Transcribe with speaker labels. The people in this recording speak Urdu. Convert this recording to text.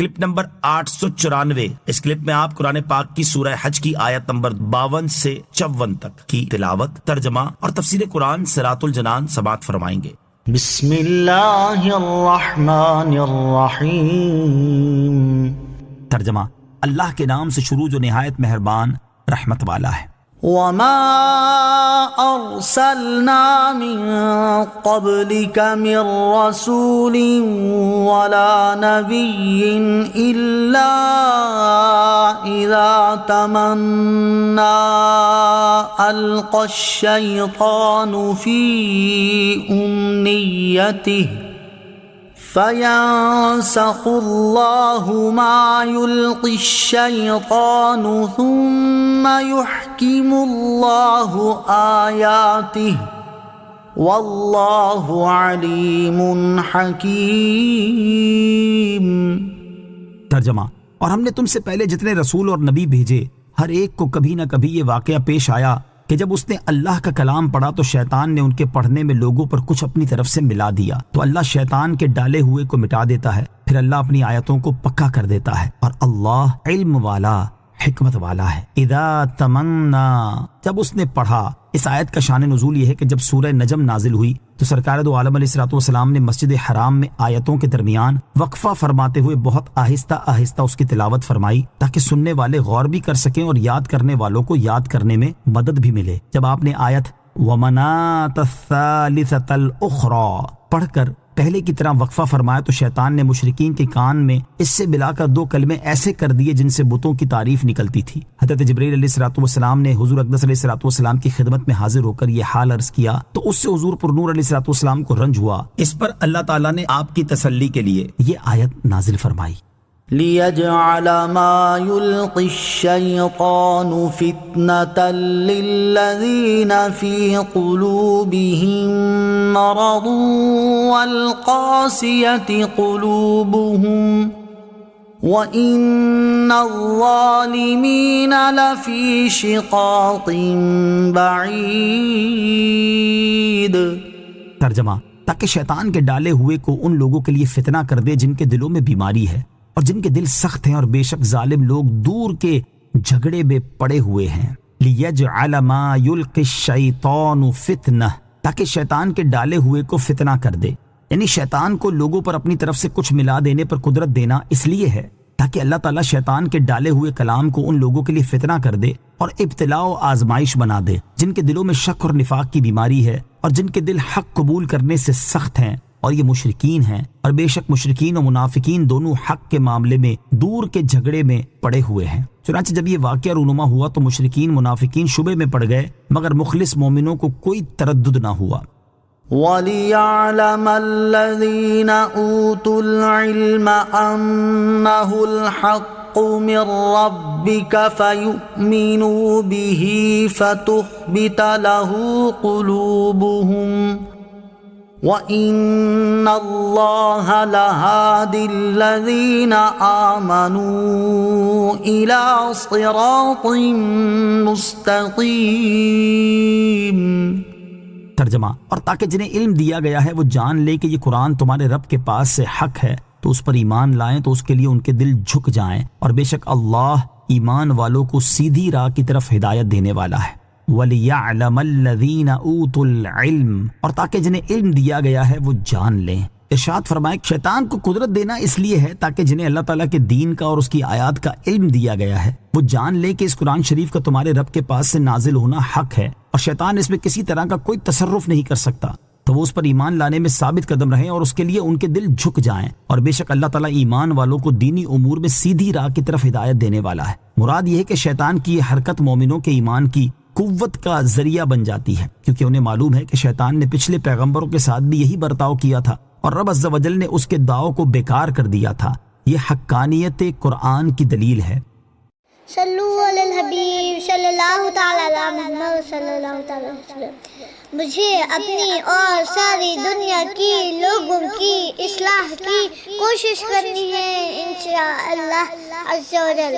Speaker 1: Clip number 894۔ اس کلپ میں آپ قرآن پاک کی سورہ حج کی آیت نمبر 52 سے 54 تک کی تلاوت، ترجمہ اور تفسیر قرآن صراط الجنان سماعت فرمائیں گے۔
Speaker 2: بسم اللہ الرحمن الرحیم۔
Speaker 1: ترجمہ: اللہ کے نام سے شروع جو نہایت مہربان رحمت والا ہے۔
Speaker 2: وما ارسلنا من قبلك من رسول ولا نبي الا اذا تمنى القى الشيطان في امنيته فَيَنْسَخُ اللَّهُ مَا يُلْقِي الشَّيْطَانُ ثُمَّ يُحْكِمُ اللَّهُ آيَاتِهِ وَاللَّهُ عَلِيمٌ حَكِيمٌ۔
Speaker 1: ترجمہ: اور ہم نے تم سے پہلے جتنے رسول اور نبی بھیجے، ہر ایک کو کبھی نہ کبھی یہ واقعہ پیش آیا کہ جب اس نے اللہ کا کلام پڑھا تو شیطان نے ان کے پڑھنے میں لوگوں پر کچھ اپنی طرف سے ملا دیا، تو اللہ شیطان کے ڈالے ہوئے کو مٹا دیتا ہے، پھر اللہ اپنی آیتوں کو پکا کر دیتا ہے، اور اللہ علم والا حکمت والا ہے۔ اذا تمنا، جب اس نے پڑھا۔ اس آیت کا شان نزول یہ ہے کہ جب سورہ نجم نازل ہوئی تو سرکار دو عالم علیہ الصلوۃ والسلام نے مسجد حرام میں آیتوں کے درمیان وقفہ فرماتے ہوئے بہت آہستہ آہستہ اس کی تلاوت فرمائی تاکہ سننے والے غور بھی کر سکیں اور یاد کرنے والوں کو یاد کرنے میں مدد بھی ملے۔ جب آپ نے آیت وَمَنَاةَ الثَّالِثَةَ الْأُخْرَى پڑھ کر پہلے کی طرح وقفہ فرمایا تو شیطان نے مشرکین کے کان میں اس سے ملا کر دو کلمے ایسے کر دیے جن سے بتوں کی تعریف نکلتی تھی۔ حضرت جبرائیل علیہ الصلوۃ والسلام نے حضور اقدس علیہ الصلوۃ والسلام کی خدمت میں حاضر ہو کر یہ حال عرض کیا تو اس سے حضور پر نور علیہ الصلوۃ والسلام کو رنج ہوا۔ اس پر اللہ تعالیٰ نے آپ کی تسلی کے لیے یہ آیت نازل فرمائی۔
Speaker 2: لِيَجْعَلَ مَا يُلْقِي الشَّيْطَانُ فِتْنَةً لِلَّذِينَ فِي قُلُوبِهِم مَّرَضٌ وَالْقَاسِيَةِ قُلُوبُهُمْ وَإِنَّ الظَّالِمِينَ لَفِي شِقَاقٍ بَعِيدٍ۔
Speaker 1: ترجمہ: تاکہ شیطان کے ڈالے ہوئے کو ان لوگوں کے لیے فتنہ کر دے جن کے دلوں میں بیماری ہے اور جن کے دل سخت ہیں، اور بے شک ظالم لوگ دور کے جھگڑے میں پڑے ہوئے ہیں۔ لِيَجْعَلَ مَا يُلْقِي الشَّيْطَانُ فِتْنَةً، تاکہ شیطان کے ڈالے ہوئے کو فتنہ کر دے، یعنی شیطان کو لوگوں پر اپنی طرف سے کچھ ملا دینے پر قدرت دینا اس لیے ہے تاکہ اللہ تعالیٰ شیطان کے ڈالے ہوئے کلام کو ان لوگوں کے لیے فتنہ کر دے اور ابتلاء و آزمائش بنا دے جن کے دلوں میں شک اور نفاق کی بیماری ہے اور جن کے دل حق قبول کرنے سے سخت ہیں، اور یہ مشرکین ہیں، اور بے شک مشرکین و منافقین دونوں حق کے معاملے میں دور کے جھگڑے میں پڑے ہوئے ہیں۔ چنانچہ جب یہ واقعہ رونما ہوا تو مشرکین منافقین شبے میں پڑ گئے، مگر مخلص مومنوں کو کوئی تردد نہ ہوا۔
Speaker 2: وَلِيَعْلَمَ الَّذِينَ أُوتُوا الْعِلْمَ أَنَّهُ الْحَقُّ مِنْ رَبِّكَ فَيُؤْمِنُوا بِهِ فَتُخْبِتَ لَهُ قُلُوبُهُمْ وَإِنَّ اللَّهَ لَهَادِ الَّذِينَ آمَنُوا إِلَى صِرَاطٍ مُسْتَقِيمٍ۔
Speaker 1: ترجمہ: اور تاکہ جنہیں علم دیا گیا ہے وہ جان لے کہ یہ قرآن تمہارے رب کے پاس سے حق ہے تو اس پر ایمان لائیں تو اس کے لیے ان کے دل جھک جائیں، اور بے شک اللہ ایمان والوں کو سیدھی راہ کی طرف ہدایت دینے والا ہے۔ وَلِيَعْلَمَ الَّذِينَ أُوتُوا الْعِلْمَ، اور تاکہ جنہیں علم دیا گیا ہے وہ جان لیں۔ ارشاد فرمائے شیطان کو قدرت دینا اس لیے ہے تاکہ جنہیں اللہ تعالیٰ کے دین کا اور اس کی آیات کا علم دیا گیا ہے وہ جان لے کہ اس قرآن شریف کا تمہارے رب کے پاس سے نازل ہونا حق ہے اور شیطان اس میں کسی طرح کا کوئی تصرف نہیں کر سکتا، تو وہ اس پر ایمان لانے میں ثابت قدم رہیں اور اس کے لیے ان کے دل جھک جائیں، اور بے شک اللہ تعالیٰ ایمان والوں کو دینی امور میں سیدھی راہ کی طرف ہدایت دینے والا ہے۔ مراد یہ ہے کہ شیطان کی یہ حرکت مومنوں کے ایمان کی قوت کا ذریعہ بن جاتی ہے، کیونکہ انہیں معلوم ہے کہ شیطان نے پچھلے پیغمبروں کے ساتھ بھی یہی برتاؤ کیا تھا اور رب عز و جل نے اس کے دعووں کو بیکار کر دیا تھا۔ یہ حقانیت قرآن کی دلیل ہے۔
Speaker 3: صلو علی الحبیب صلی اللہ تعالی علی محمد صلی اللہ تعالی وسلم۔ مجھے اپنی اور ساری دنیا کی لوگوں کی اصلاح کی کوشش کرنی ہے انشاءاللہ عز و جل۔